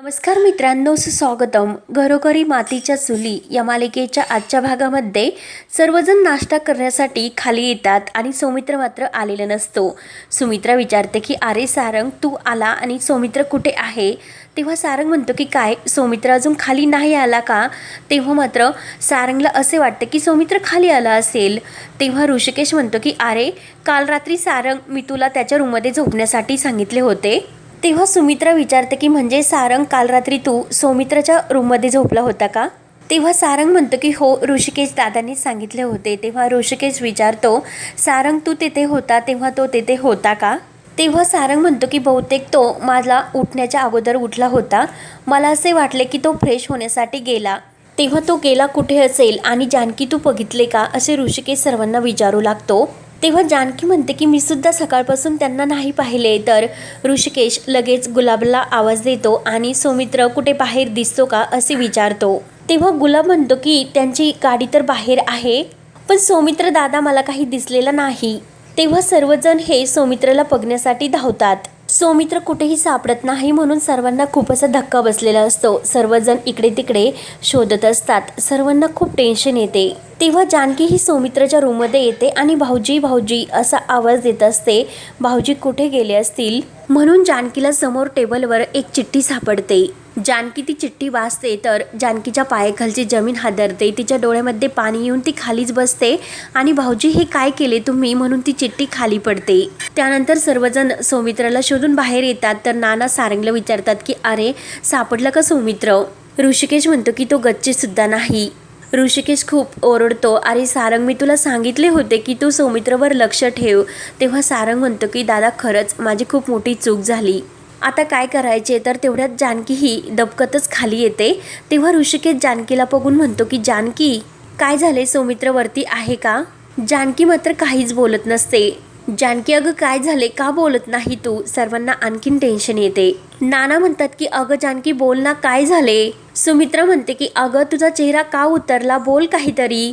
नमस्कार मित्रांनो, सुस्वागतम. घरोघरी मातीच्या चुली या मालिकेच्या आजच्या भागामध्ये सर्वजण नाश्ता करण्यासाठी खाली येतात आणि सौमित्र मात्र आलेला नसतो. सुमित्रा विचारते की अरे सारंग, तू आला आणि सौमित्र कुठे आहे? तेव्हा सारंग म्हणतो की काय, सौमित्र अजून खाली नाही आला का? तेव्हा मात्र सारंगला असे वाटते की सौमित्र खाली आला असेल. तेव्हा ऋषिकेश म्हणतो की अरे, काल रात्री सारंग, मी तुला त्याच्या रूममध्ये झोपण्यासाठी सांगितले होते. तेव्हा सुमित्रा विचारते की म्हणजे सारंग, काल रात्री तू सौमित्राच्या रूममध्ये झोपला होता का? तेव्हा सारंग म्हणतो की हो, ऋषिकेश दादांनीच सांगितले होते. तेव्हा ऋषिकेश विचारतो, सारंग तू तेथे होता तेव्हा तो तेथे होता का? तेव्हा सारंग म्हणतो की बहुतेक तो मला उठण्याच्या अगोदर उठला होता. मला असे वाटले की तो फ्रेश होण्यासाठी गेला. तेव्हा तो गेला कुठे असेल आणि जानकी तू बघितले का, असे ऋषिकेश सर्वांना विचारू लागतो. तेव्हा जानकी म्हणते की मी सुद्धा सकाळपासून त्यांना नाही पाहिले. तर ऋषिकेश लगेच गुलाबला आवाज देतो आणि सौमित्र कुठे बाहेर दिसतो का असे विचारतो. तेव्हा गुलाब म्हणतो की त्यांची गाडी तर बाहेर आहे, पण सौमित्र दादा मला काही दिसलेला नाही. तेव्हा सर्वजण हे सौमित्रला बघण्यासाठी धावतात. सौमित्र कुठेही सापडत नाही म्हणून सर्वांना खूप असा धक्का बसलेला असतो. सर्वजण इकडे तिकडे शोधत असतात. सर्वांना खूप टेन्शन येते. तेव्हा जानकी ही सौमित्राच्या रूममध्ये येते आणि भाऊजी भाऊजी असा आवाज देत असते. भाऊजी कुठे गेले असतील म्हणून जानकीला समोर टेबलवर एक चिठ्ठी सापडते. जानकी ती चिठ्ठी वाचते तर जानकीच्या पायाखालची जमीन हादरते. तिच्या डोळ्यामध्ये पाणी येऊन ती खालीच बसते आणि भाऊजी हे काय केले तुम्ही म्हणून ती चिठ्ठी खाली पडते. त्यानंतर सर्वजण सौमित्राला शोधून बाहेर येतात. तर नाना सारंगला विचारतात की अरे, सापडला का सौमित्र? ऋषिकेश म्हणतो की तो गच्ची सुद्धा नाही. ऋषिकेश खूप ओरडतो, अरे सारंग, मी तुला सांगितले होते की तू सौमित्रवर लक्ष ठेव. तेव्हा सारंग म्हणतो की दादा, खरंच माझी खूप मोठी चूक झाली. आता काय करायचे? तर तेवढ्यात जानकी ही दबकतच खाली येते. तेव्हा ऋषिकेश जानकीला बघून म्हणतो की जानकी, काय झाले, सौमित्र वरती आहे का? जानकी मात्र काहीच बोलत नसते. जानकी, अगं काय झाले, का बोलत नाही तू? सर्वांना आणखीन टेन्शन येते. नाना म्हणतात की अगं जानकी, बोल ना, काय झाले? सुमित्रा म्हणते की अगं तुझा चेहरा का उतरला, बोल काहीतरी.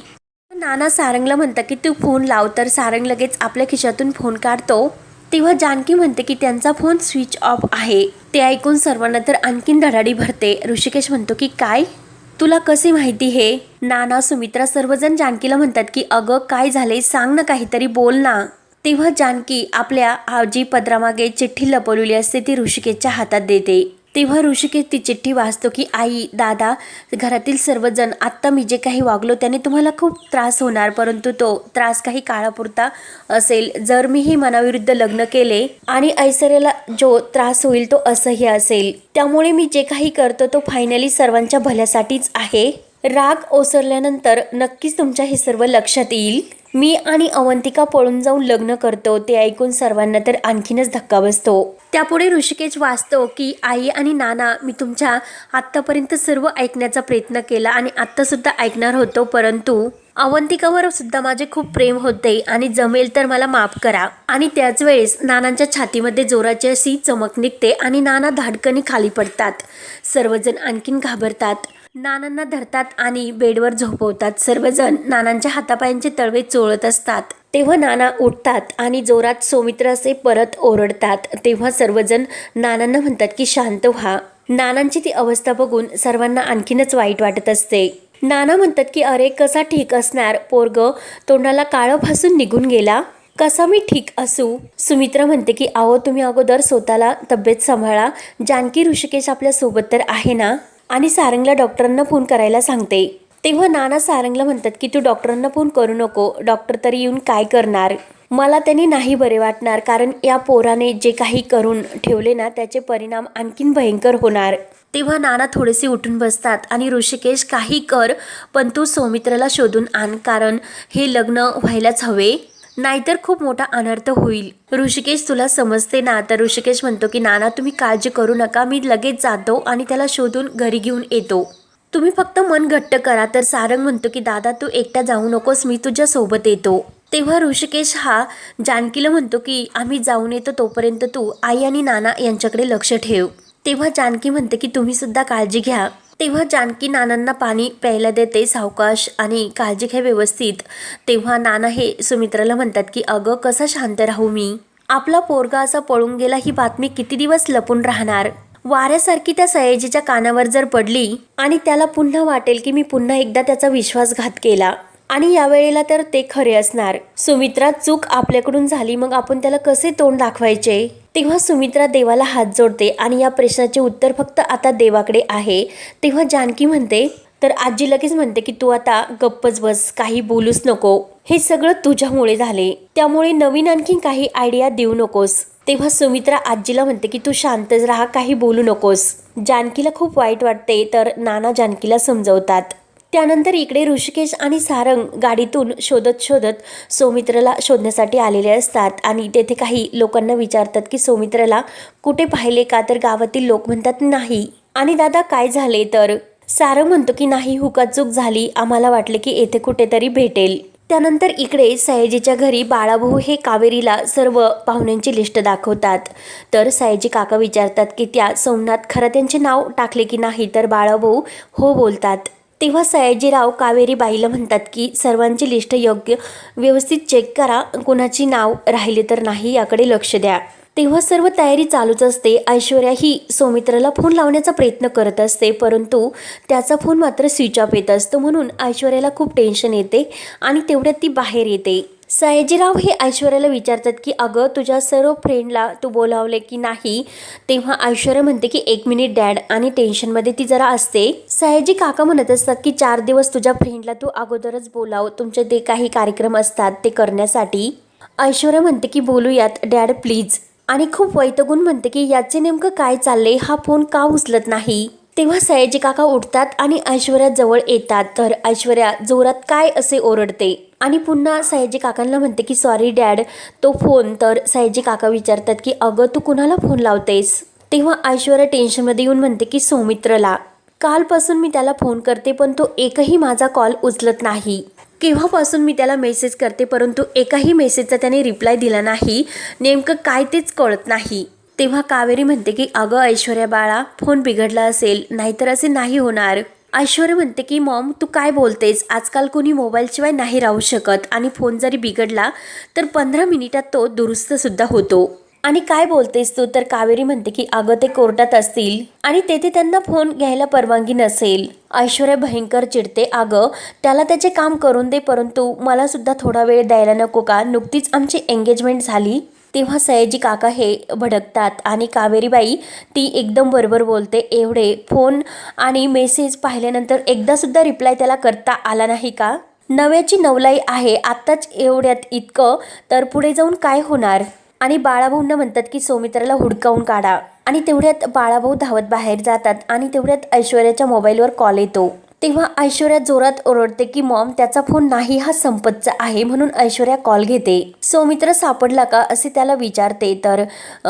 नाना सारंगला म्हणतात की तू फोन लाव. तर सारंग लगेच आपल्या खिशातून फोन काढतो. तेव्हा जानकी म्हणते की त्यांचा फोन स्विच ऑफ आहे. ते ऐकून सर्वांना तर आणखीन धडाडी भरते. ऋषिकेश म्हणतो की काय, तुला कसे माहिती हे? नाना, सुमित्रा सर्वजण जानकीला म्हणतात की अगं काय झाले, सांग ना, काहीतरी बोल ना. तेव्हा जानकी आपल्या आजी पदरामागे चिठ्ठी लपवलेली असते ती ऋषिकेशच्या हातात देते. तेव्हा ऋषिकेश ती चिठ्ठी वाचतो की आई, दादा, घरातील सर्वजण, आत्ता मी जे काही वागलो त्याने तुम्हाला खूप त्रास होणार, परंतु तो त्रास काही काळापुरता असेल. जर मी ही मनाविरुद्ध लग्न केले आणि ऐश्वर्याला जो त्रास होईल तो असह्य असेल. त्यामुळे मी जे काही करतो तो फायनली सर्वांच्या भल्यासाठीच आहे. राग ओसरल्यानंतर नक्कीच तुमच्या हे सर्व लक्षात येईल. मी आणि अवंतिका पळून जाऊन लग्न करतो. ते ऐकून सर्वांना तर आणखीनच धक्का बसतो. त्यापुढे ऋषिकेश वाचतो की आई आणि नाना, मी तुमच्या आत्तापर्यंत सर्व ऐकण्याचा प्रयत्न केला आणि आत्तासुद्धा ऐकणार होतो, परंतु अवंतिकावर सुद्धा माझे खूप प्रेम होते आणि जमेल तर मला माफ करा. आणि त्याच वेळेस नानांच्या छातीमध्ये जोराची अशी चमक निघते आणि नाना धाडकनी खाली पडतात. सर्वजण आणखीन घाबरतात. नानांना धरतात आणि बेडवर झोपवतात. सर्वजण नानांच्या हातापायांचे तळवे चोळत असतात. तेव्हा नाना उठतात आणि जोरात सौमित्र असे परत ओरडतात. तेव्हा सर्वजण नानांना म्हणतात की शांत व्हा. नानांची ती अवस्था बघून सर्वांना आणखीनच वाईट वाटत असते. नाना म्हणतात की अरे, कसा ठीक असणार, पोरग तोंडाला काळं फासून निघून गेला, कसा मी ठीक असू? सुमित्रा म्हणते की अहो, तुम्ही अगोदर स्वतःला तब्येत सांभाळा. जानकी, ऋषिकेश आपल्या सोबत तर आहे ना? आणि सारंगला डॉक्टरांना फोन करायला सांगते. तेव्हा नाना सारंगला म्हणतात की तू डॉक्टरांना फोन करू नको. डॉक्टर तरी येऊन काय करणार? मला त्यांनी नाही बरे वाटणार, कारण या पोराने जे काही करून ठेवले ना, त्याचे परिणाम आणखीन भयंकर होणार. तेव्हा नाना थोडेसे उठून बसतात आणि ऋषिकेश, काही कर, पण तू सौमित्राला शोधून आण, कारण हे लग्न व्हायलाच हवे, नाहीतर खूप मोठा अनर्थ होईल. ऋषिकेश, तुला समजते ना? तर ऋषिकेश म्हणतो की नाना, तुम्ही काळजी करू नका, मी लगेच जातो आणि त्याला शोधून घरी घेऊन येतो, तुम्ही फक्त मन घट्ट करा. तर सारंग म्हणतो की दादा, तू एकटा जाऊ नकोस, मी तुझ्या सोबत येतो. तेव्हा ऋषिकेश हा जानकीला म्हणतो की आम्ही जाऊन येतो, तोपर्यंत तू आई आणि नाना यांच्याकडे लक्ष ठेव. तेव्हा जानकी म्हणते की तुम्ही सुद्धा काळजी घ्या. तेव्हा जानकी नानांना पाणी प्यायला देते सावकाश आणि काळजी घ्या व्यवस्थित. तेव्हा नाना हे सुमित्राला म्हणतात की अगं, कसा शांत राहू मी? आपला पोरगा असा पळून गेला, ही बातमी किती दिवस लपून राहणार? वाऱ्यासारखी त्या सयाजीच्या कानावर जर पडली आणि त्याला पुन्हा वाटेल की मी पुन्हा एकदा त्याचा विश्वासघात केला आणि यावेळेला तर ते खरे असणार. सुमित्रा, चूक आपल्याकडून झाली, मग आपण त्याला कसे तोंड दाखवायचे? तेव्हा सुमित्रा देवाला हात जोडते आणि या प्रश्नाचे उत्तर फक्त आता देवाकडे आहे. तेव्हा जानकी म्हणते, तर आजी लगेच म्हणते की तू आता गप्पच बस, काही बोलूच नको, हे सगळं तुझ्यामुळे झाले, त्यामुळे नवीन आणखी काही आयडिया देऊ नकोस. तेव्हा सुमित्रा आजीला म्हणते की तू शांतच राहा, काही बोलू नकोस. जानकीला खूप वाईट वाटते, तर नाना जानकीला समजवतात. त्यानंतर इकडे ऋषिकेश आणि सारंग गाडीतून शोधत शोधत सौमित्रला शोधण्यासाठी आलेले असतात आणि तेथे काही लोकांना विचारतात की सौमित्रला कुठे पाहिले का, तर गावातील लोक म्हणतात नाही. आणि दादा काय झाले, तर सारंग म्हणतो की नाही, हुकाचूक झाली, आम्हाला वाटले की येथे कुठेतरी भेटेल. त्यानंतर इकडे सयाजीच्या घरी बाळाभाऊ हे कावेरीला सर्व पाहुण्यांची लिस्ट दाखवतात. तर सयाजी काका विचारतात की त्या सोमनाथ खरं त्यांचे नाव टाकले की नाही, तर बाळाभाऊ हो बोलतात. तेव्हा सयाजीराव कावेरी बाईला म्हणतात की सर्वांची लिस्ट योग्य व्यवस्थित चेक करा, कोणाची नाव राहिले तर नाही याकडे लक्ष द्या. तेव्हा सर्व तयारी चालूच असते. ऐश्वर्या ही सौमित्रला फोन लावण्याचा प्रयत्न करत असते, परंतु त्याचा फोन मात्र स्विच ऑफ येत असतो. म्हणून ऐश्वर्याला खूप टेन्शन येते आणि तेवढ्यात ती बाहेर येते. सयाजीराव हे ऐश्वर्याला विचारतात की अगं तुझ्या सर्व फ्रेंडला तू बोलावले की नाही. तेव्हा ऐश्वर्या म्हणते की 1 मिनिट डॅड, आणि टेन्शनमध्ये ती जरा असते. सयाजी काका म्हणत असतात की 4 दिवस तुझ्या फ्रेंडला तू अगोदरच बोलाव, तुमचे ते काही कार्यक्रम असतात ते करण्यासाठी. ऐश्वर्या म्हणते की बोलूयात डॅड प्लीज, आणि खूप वैतागून म्हणते की याचे नेमकं काय चालले, हा फोन का उचलत नाही. तेव्हा सयाजी काका उठतात आणि ऐश्वर्या जवळ येतात. तर ऐश्वर्या जोरात काय असे ओरडते आणि पुन्हा सयाजी काकांना म्हणते की सॉरी डॅड, तो फोन. तर सयाजी काका विचारतात की अगं तू कुणाला फोन लावतेस. तेव्हा ऐश्वर्या टेन्शनमध्ये येऊन म्हणते की सौमित्रला. कालपासून मी त्याला फोन करते पण तो एकही माझा कॉल उचलत नाही. केव्हापासून मी त्याला मेसेज करते परंतु एकाही मेसेजचा त्याने रिप्लाय दिला नाही. नेमकं काय तेच कळत नाही. तेव्हा कावेरी म्हणते की अगं ऐश्वर्या बाळा, फोन बिघडला असेल, नाहीतर असे नाही होणार. ऐश्वर्या म्हणते की मॉम तू काय बोलतेस, आजकाल कोणी मोबाईलशिवाय नाही राहू शकत, आणि फोन जरी बिघडला तर 15 मिनिटात तो दुरुस्त सुद्धा होतो. आणि काय बोलतेस तू, तर कावेरी म्हणते की अगं ते कोर्टात असतील आणि तेथे त्यांना फोन घ्यायला परवानगी नसेल. ऐश्वर्या भयंकर चिडते, अगं त्याला त्याचे काम करून दे, परंतु मला सुद्धा थोडा वेळ द्यायला नको का, नुकतीच आमची एंगेजमेंट झाली. तेव्हा सयाजी काका हे भडकतात आणि कावेरीबाई ती एकदम बरोबर बोलते, एवढे फोन आणि मेसेज पाहिल्यानंतर एकदा सुद्धा रिप्लाय त्याला करता आला नाही का. नव्याची नवलाई आहे आत्ताच एवढ्यात इतकं, तर पुढे जाऊन काय होणार. आणि बाळाभाऊंना म्हणतात की सौमित्राला हुडकावून काढा. आणि तेवढ्यात बाळाभाऊ धावत बाहेर जातात आणि तेवढ्यात ऐश्वर्याच्या मोबाईलवर कॉल येतो. तेव्हा ऐश्वर्या जोरात ओरडते की मॉम त्याचा फोन नाही, हा संपतचा आहे. म्हणून ऐश्वर्या कॉल घेते. सौमित्र सापडला का असे त्याला विचारते. तर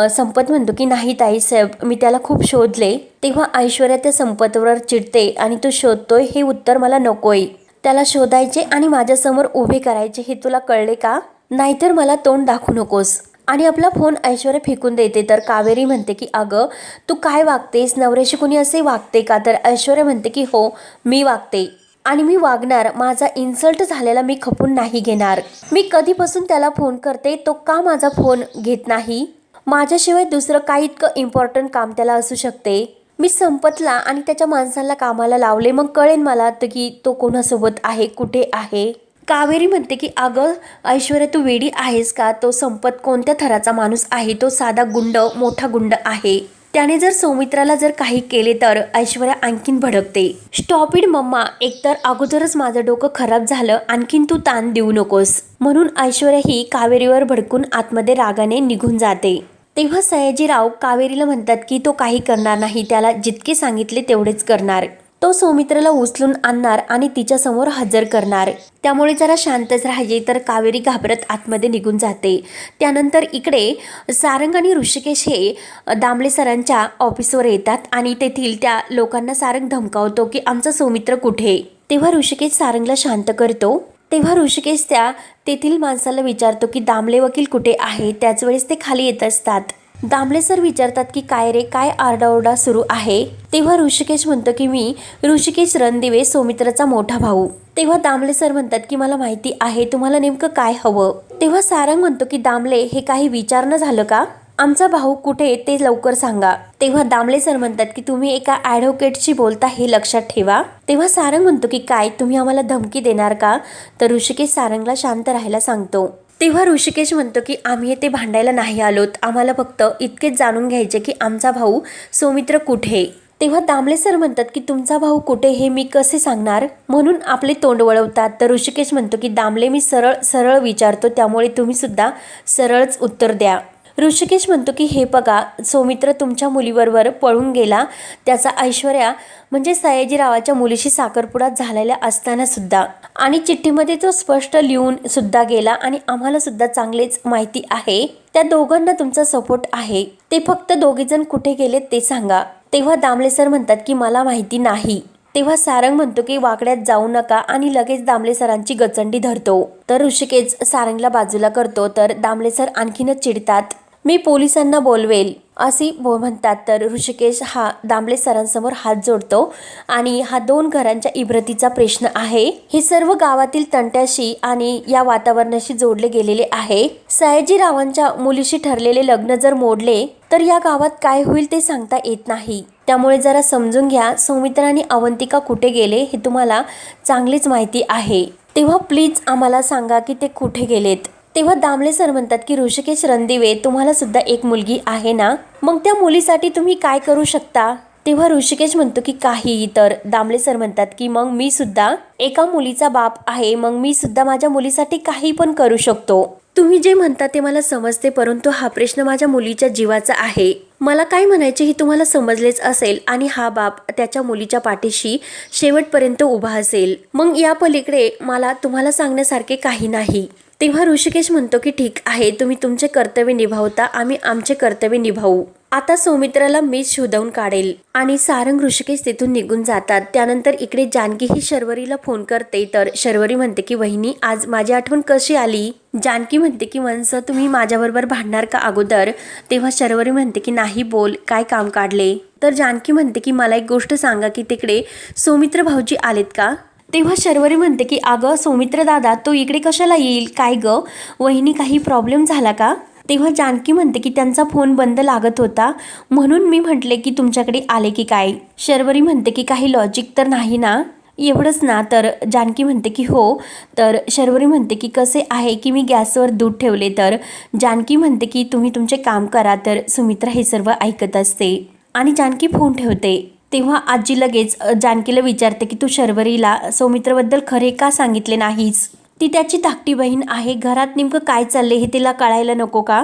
संपत म्हणतो की नाही ताईसाहेब, मी त्याला खूप शोधले. तेव्हा ऐश्वर्या त्या संपतवर चिडते आणि तू शोधतोय हे उत्तर मला नकोय. त्याला शोधायचे आणि माझ्यासमोर उभे करायचे हे तुला कळले का, नाहीतर मला तोंड दाखवू नकोस. आणि आपला फोन ऐश्वर्या फेकून देते. तर कावेरी म्हणते की अगं तू काय वागतेस, नवऱ्याशी कोणी असे वागते का. तर ऐश्वर्या म्हणते की हो मी वागते आणि मी वागणार, माझा इन्सल्ट झालेला मी खपून नाही घेणार. मी कधीपासून त्याला फोन करते, तो का माझा फोन घेत नाही. माझ्याशिवाय दुसरं काही इतकं इम्पॉर्टंट काम त्याला असू शकते. मी संपतला आणि त्याच्या माणसाला कामाला लावले, मग कळेन मला की तो कोणासोबत आहे, कुठे आहे. कावेरी म्हणते की अगं ऐश्वर्या तू वेडी आहेस का, तो संपत कोणत्या थराचा माणूस आहे, तो साधा गुंड, मोठा गुंड आहे. त्याने जर सौमित्राला जर काही केले तर. ऐश्वर्या आणखीन भडकते. स्टॉप इट मम्मा, एकतर अगोदरच माझं डोकं खराब झालं, आणखीन तू ताण देऊ नकोस. म्हणून ऐश्वर्या ही कावेरीवर भडकून आतमध्ये रागाने निघून जाते. तेव्हा सयाजीराव कावेरीला म्हणतात की तो काही करणार नाही, त्याला जितके सांगितले तेवढेच करणार. तो सौमित्राला उचलून आणणार आणि तिच्या समोर हजर करणार. त्यामुळे जरा शांतच राहायचे. तर कावेरी घाबरत आतमध्ये निघून जाते. त्यानंतर इकडे सारंग आणि ऋषिकेश हे दामले सरांच्या ऑफिसवर येतात आणि तेथील त्या लोकांना सारंग धमकावतो की आमचा सौमित्र कुठे. तेव्हा ऋषिकेश सारंगला शांत करतो. तेव्हा ऋषिकेश त्या तेथील माणसाला विचारतो की दामले वकील कुठे आहे. त्याच वेळेस ते खाली येत असतात. दामले सर विचारतात की काय रे, काय आरडाओरडा सुरू आहे. तेव्हा ऋषिकेश म्हणतो की मी ऋषिकेश रणदिवे, सौमित्राचा मोठा भाऊ. तेव्हा दामले सर म्हणतात की मला माहिती आहे, तुम्हाला नेमकं काय हवं. तेव्हा सारंग म्हणतो की दामले हे काही विचारणं झालं का. आमचा भाऊ कुठे ते लवकर सांगा. तेव्हा दामले सर म्हणतात की तुम्ही एका ॲडव्होकेटशी बोलता हे लक्षात ठेवा. तेव्हा सारंग म्हणतो की काय तुम्ही आम्हाला धमकी देणार का? तर ऋषिकेश सारंगला शांत राहायला सांगतो. तेव्हा ऋषिकेश म्हणतो की आम्ही येथे भांडायला नाही आलोत, आम्हाला फक्त इतकेच जाणून घ्यायचे की आमचा भाऊ सौमित्र कुठे. तेव्हा दामले सर म्हणतात की तुमचा भाऊ कुठे हे मी कसे सांगणार, म्हणून आपले तोंड वळवतात. तर ऋषिकेश म्हणतो की दामले मी सरळ सरळ विचारतो, त्यामुळे तुम्ही सुद्धा सरळच उत्तर द्या. ऋषिकेश म्हणतो की हे बघा, सौमित्र तुमच्या मुलीबरोबर पळून गेला. त्याचा ऐश्वर्या म्हणजे सयाजीरावाच्या मुलीशी साखरपुडा झालेला असताना सुद्धा, आणि चिठ्ठीमध्ये तो स्पष्ट लिहून सुद्धा गेला आणि आम्हाला सुद्धा चांगलेच माहिती आहे त्या दोघांना तुमचा सपोर्ट आहे. ते फक्त दोघेजण कुठे गेलेत ते सांगा. तेव्हा दामले सर म्हणतात की मला माहिती नाही. तेव्हा सारंग म्हणतो की वाकड्यात जाऊ नका आणि लगेच दामले सरांची गचंडी धरतो. तर ऋषिकेश सारंगला बाजूला करतो. तर दामले सर आणखीनच चिडतात. मी पोलिसांना बोलवेल असे म्हणतात. तर ऋषिकेश हा दामले सरांसमोर हात जोडतो आणि हा 2 घरांच्या इब्रतीचा प्रश्न आहे. हे सर्व गावातील तंट्याशी आणि या वातावरणाशी जोडले गेलेले आहे. सयाजीरावांच्या मुलीशी ठरलेले लग्न जर मोडले तर या गावात काय होईल ते सांगता येत नाही. त्यामुळे जरा समजून घ्या, सौमित्र आणि अवंतिका कुठे गेले हे तुम्हाला चांगलीच माहिती आहे. तेव्हा प्लीज आम्हाला सांगा की ते कुठे गेलेत. तेव्हा दामले सर म्हणतात की ऋषिकेश रणदिवे, तुम्हाला सुद्धा एक मुलगी आहे ना, मग त्या मुलीसाठी तुम्ही काय करू शकता. तेव्हा ऋषिकेश म्हणतो की काही. तर दामले सर म्हणतात की मग मी सुद्धा एका मुलीचा बाप आहे, मग मी सुद्धा माझ्या मुलीसाठी काही पण करू शकतो. तुम्ही जे म्हणता ते मला समजते, परंतु हा प्रश्न माझ्या मुलीच्या जीवाचा आहे. मला काय म्हणायचे हे तुम्हाला समजलेच असेल आणि हा बाप त्याच्या मुलीच्या पाठीशी शेवटपर्यंत उभा असेल. मग या पलीकडे मला तुम्हाला सांगण्यासारखे काही नाही. तेव्हा ऋषिकेश म्हणतो की ठीक आहे, तुम्ही तुमचे कर्तव्य निभावता, आम्ही आमचे कर्तव्य निभावू. आता सौमित्राला मीच शोधवून काढेल. आणि सारंग ऋषिकेश तिथून निघून जातात. त्यानंतर इकडे जानकी ही शर्वरीला फोन करते. तर शर्वरी म्हणते की वहिनी, आज माझी आठवण कशी आली. जानकी म्हणते की वंश, तुम्ही माझ्याबरोबर भांडणार का अगोदर. तेव्हा शर्वरी म्हणते की नाही, बोल, काय काम काढले. तर जानकी म्हणते की मला एक गोष्ट सांगा की तिकडे सौमित्र भाऊजी आलेत का. तेव्हा शर्वरी म्हणते की अगं सौमित्र दादा तो इकडे कशाला येईल, काय ग वहिनी, काही प्रॉब्लेम झाला का. तेव्हा जानकी म्हणते की त्यांचा फोन बंद लागत होता, म्हणून मी म्हटले की तुमच्याकडे आले की काय. शर्वरी म्हणते की काही लॉजिक तर नाही ना, एवढंच ना. तर जानकी म्हणते की हो. तर शर्वरी म्हणते की कसे आहे की मी गॅसवर दूध ठेवले. तर जानकी म्हणते की तुम्ही तुमचे काम करा. तर सुमित्रा हे सर्व ऐकत असते आणि जानकी फोन ठेवते. तेव्हा आजी लगेच जानकीला विचारते की तू शर्वरीला सौमित्रबद्दल खरे का सांगितले नाहीस. ती त्याची धाकटी बहीण आहे, घरात नेमकं काय चालले हे तिला कळायला नको का,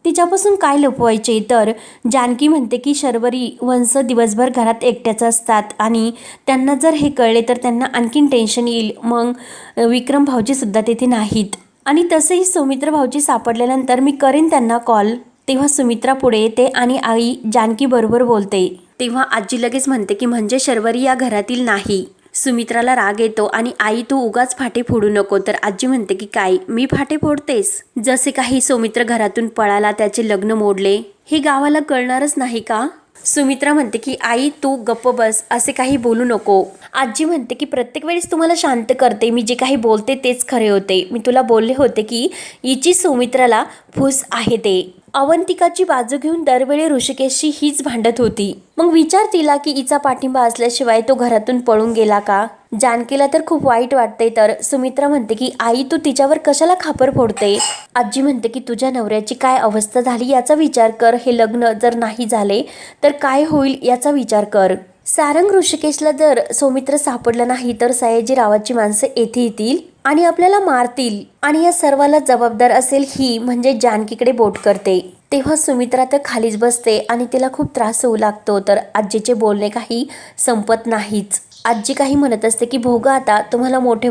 तिच्यापासून काय लपवायचे. तर जानकी म्हणते की शर्वरी वंश दिवसभर घरात एकट्याच असतात आणि त्यांना जर हे कळले तर त्यांना आणखीन टेन्शन येईल. मग विक्रम भाऊजी सुद्धा तेथे नाहीत आणि तसेही सौमित्र भाऊजी सापडल्यानंतर मी करेन त्यांना कॉल. तेव्हा सुमित्रा पुढे येते आणि आई जानकी बरोबर बोलते. तेव्हा आजी लगेच म्हणते की म्हणजे शर्वरी या घरातील नाही. सुमित्राला राग येतो आणि आई तू उगाच फाटे फोडू नको. तर आजी म्हणते की काय मी फाटे फोडतेस, जसे काही सौमित्र घरातून पळाला, त्याचे लग्न मोडले, हे गावाला कळणारच नाही का. सुमित्रा म्हणते की आई तू गप्प बस, असे काही बोलू नको. आजी म्हणते की प्रत्येक वेळेस तुम्हाला शांत करते, मी जे काही बोलते तेच खरे होते. मी तुला बोलले होते की हिची सौमित्राला फूस आहे ते. अवंतिकाची बाजू घेऊन दरवेळी ऋषिकेशशी हीच भांडत होती. मग विचार तिला की हिचा पाठिंबा असल्याशिवाय तो घरातून पळून गेला का. जानकीला तर खूप वाईट वाटते. तर सुमित्रा म्हणते की आई तू तिच्यावर कशाला खापर फोडते. आजी म्हणते की तुझ्या नवऱ्याची काय अवस्था झाली याचा विचार कर, हे लग्न जर नाही झाले तर काय होईल याचा विचार कर. सारंग ऋषिकेशला जर सौमित्र सापडलं नाही तर सयाजीरावाची माणसं येथे येतील आणि आपल्याला मारतील आणि या सर्वाला जबाबदार असेल ही, म्हणजे जानकीकडे बोट करते. तेव्हा सुमित्रा तर खालीच बसते आणि तिला खूप त्रास होऊ लागतो. तर आजीचे बोलणे काही संपत नाहीच. आजी काही म्हणत असते की भोगा आता तुम्हाला मोठे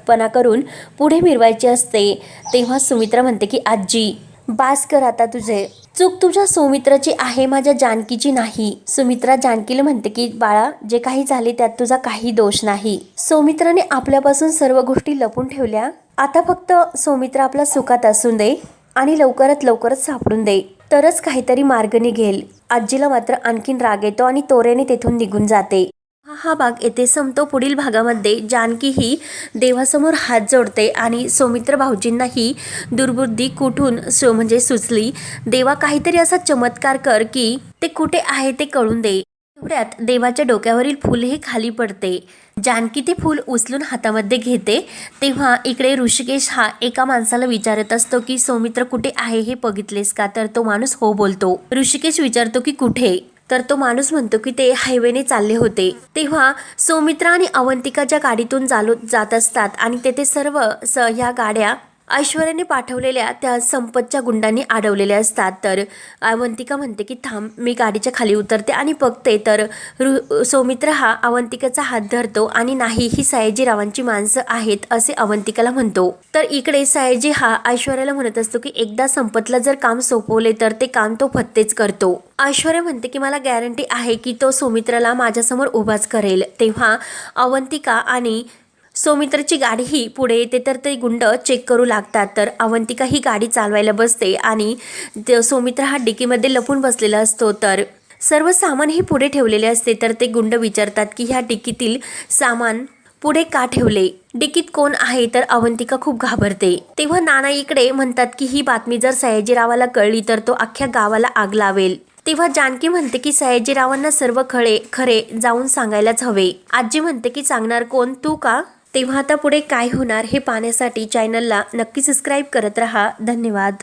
पणा करून पुढे मिरवायचे असते. तेव्हा सुमित्रा म्हणते की आजी बास कर आता, तुझे चूक तुझ्या सौमित्राची आहे, माझ्या जानकीची नाही. सुमित्रा जानकीला म्हणते की बाळा जे काही झाले त्यात तुझा काही दोष नाही. सौमित्राने आपल्यापासून सर्व गोष्टी लपून ठेवल्या, आता फक्त सौमित्रा आपल्या सुखात असून दे आणि लवकरच सापडून दे, तरच काहीतरी मार्ग निघेल. आजीला मात्र आणखीन राग येतो आणि तोऱ्याने तेथून निघून जाते. हा भाग येथे संपतो. पुढील भागामध्ये जानकी ही देवासमोर हात जोडते आणि सौमित्र भाऊजींनाही दुर्बुद्धी कुठून म्हणजे सुचली. देवा काहीतरी असा चमत्कार कर की ते कुठे आहे ते कळून दे. तेवढ्यात देवाच्या डोक्यावरील फूल हे खाली पडते. जानकी ते फूल उचलून हातामध्ये घेते. तेव्हा इकडे ऋषिकेश हा एका माणसाला विचारत असतो की सौमित्र कुठे आहे हे बघितलेस का? तर तो माणूस हो बोलतो. ऋषिकेश विचारतो की कुठे? तर तो माणूस म्हणतो की ते हायवेने चालले होते. तेव्हा सौमित्र आणि अवंतिका ज्या गाडीतून जात असतात आणि तेथे सर्व ह्या गाड्या ऐश्वर्याने पाठवलेल्या त्या संपतच्या गुंडांनी अडवलेल्या असतात. तर अवंतिका म्हणते की थांब, मी गाडीच्या खाली उतरते आणि बघते. तर सौमित्र हा अवंतिकाचा हात धरतो आणि नाही, ही सयाजीरावांची माणसं आहेत असे अवंतिकाला म्हणतो. तर इकडे सयाजी हा ऐश्वर्याला म्हणत असतो की एकदा संपतला जर काम सोपवले तर ते काम तो फत्तेच करतो. ऐश्वर्या म्हणते की मला गॅरंटी आहे की तो सौमित्राला माझ्यासमोर उभाच करेल. तेव्हा अवंतिका आणि सौमित्रची गाडी ही पुढे येते. तर ते गुंड चेक करू लागतात. तर अवंतिका ही गाडी चालवायला बसते आणि सौमित्र हा डिकीमध्ये लपून बसलेला असतो. तर सर्व सामान ही पुढे ठेवलेले असते. तर ते गुंड विचारतात की ह्या डिकीतील सामान पुढे का ठेवले? डिकीत कोण आहे? तर अवंतिका खूप घाबरते. तेव्हा नाना इकडे म्हणतात की ही बातमी जर सयाजीरावाला कळली तर तो अख्ख्या गावाला आग लावेल. तेव्हा जानकी म्हणते की सयाजीरावांना सर्व खरे जाऊन सांगायलाच हवे. आजी म्हणते की सांगणार कोण, तू का? तेव्हा आता पुढे काय होणार हे पाहण्यासाठी चॅनलला नक्की सबस्क्राईब करत राहा. धन्यवाद.